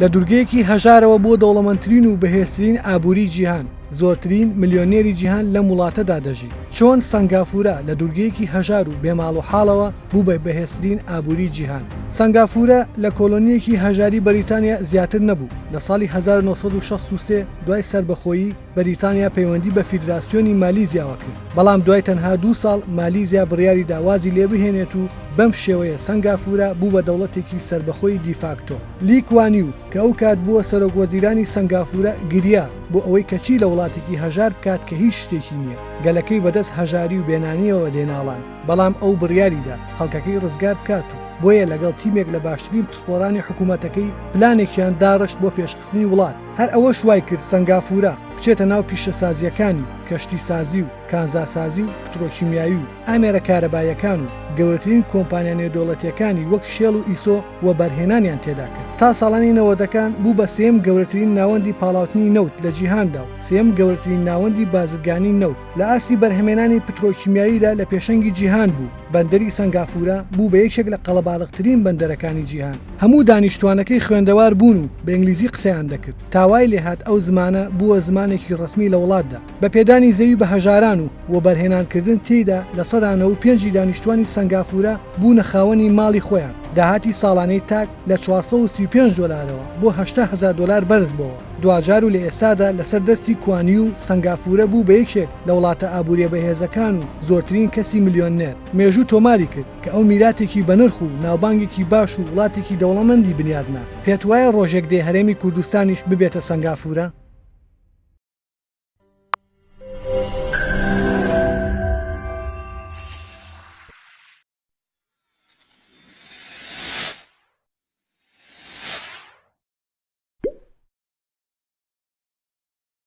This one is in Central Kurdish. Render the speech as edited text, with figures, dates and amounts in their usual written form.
لە دوورگەیەکی هەژارەوە بۆ دەوڵەمەندترین و بەهێزترین ئابووری جیهان، زۆرترین ملیۆنێری جیهان لە وڵاتەدا دەژی. چۆن سنگافورە لە دوورگەیەکی هەژار و بێماڵ و حاڵەوە بوو بە بەهێزترین ئابووری جیهان. سنگافورە لە کۆلۆنیەکی هەژاری بەریتانیا زیاتر نەبوو. لە ساڵی 1963 دوای سەربەخۆیی بەریتانیا پەیوەندی بە فیدراسیۆنی مالیزیاوە کرد. بەڵام دوای تەنها 2 ساڵ مالیزیا بڕیاری داوازی لێ بهێنێت و بەم شێوەیە سنگافورە بوو بە دەوڵەتێکی سەربەخۆی دیفاکتۆ. لی کوان یو کە ئەو کات بووە سەرۆکوەزیرانی سنگافورە گریا بۆ ئەوەی کەچی لە وڵاتێکی هەژار بکات کە هیچ شتێکی نییە، گەلەکەی بەدەست هەژاری و بێنانیەوە دێناڵان. بەڵام ئەو بڕیاریدا خەڵکەکەی ڕزگار بکات و بۆیە لەگەڵ تیمێک لە باشترین پسپۆرانی حکوومەتەکەی پلانێکیان داڕشت بۆ پێشخستنی وڵات. هەر ئەوەش وای کرد سنگافورە بچێتە ناو پیشەسازیەکانی کەشتی سازی و کانزاسازی و پترۆکیمیایی و ئامێرە کارەبایەکان و گەورەترین کۆمپانیا نێودەوڵەتیەکانی وەک شێڵ و ئیسۆ و بەرهێنانیان تێدا کرد. تا ساڵانی 90ەکان بوو بە سێم گەورەترین ناوەندی پاڵاوتنی نەوت لە جیهاندا و سێم گەورەترین ناوەندی بازرگانی نەوت. لە ئاستی بەرهەمێنانی پترۆکیمیاییدا لە پێشەنگی جیهان بوو. بەندەری سنگافورە بوو بە یەکێک لە قەڵەباڵغترین بەندەرەکانی جیهان. هەموو دانیشتوانەکەی خوێندەوار بوون و بە ئینگلیزی قسەیان دەکرد. تاوای لێهات ئەو زمانە بووە زمانێکی ڕسمی لە وڵاتدا. بە پێدانی زەوی بە هەژاران و بەرهێنانکردن تێیدا لە 195 دانیشتوانی سنگافورە بوونە خاوەنی ماڵی خۆیان. داهاتی ساڵانەی تاک لە 435 دلارەوە بۆ 800,000 دلار بەرز بووە. دوجار و لە ئێستادا لەسەر دەستی کوانی و سنگافورە بوو بە یەکێک لە وڵاتە ئابووریە بەهێزەکان و زۆرترین کەسی ملیۆنێر. مێژوو تۆماری کرد کە ئەو میراتێکی بەنرخ و ناوبانگێکی باش و وڵاتێکی دەوڵەمەندی بنیادنا. پێت وایە ڕۆژێک دێ هەرێمی کوردستانیش ببێتە سنگافورە؟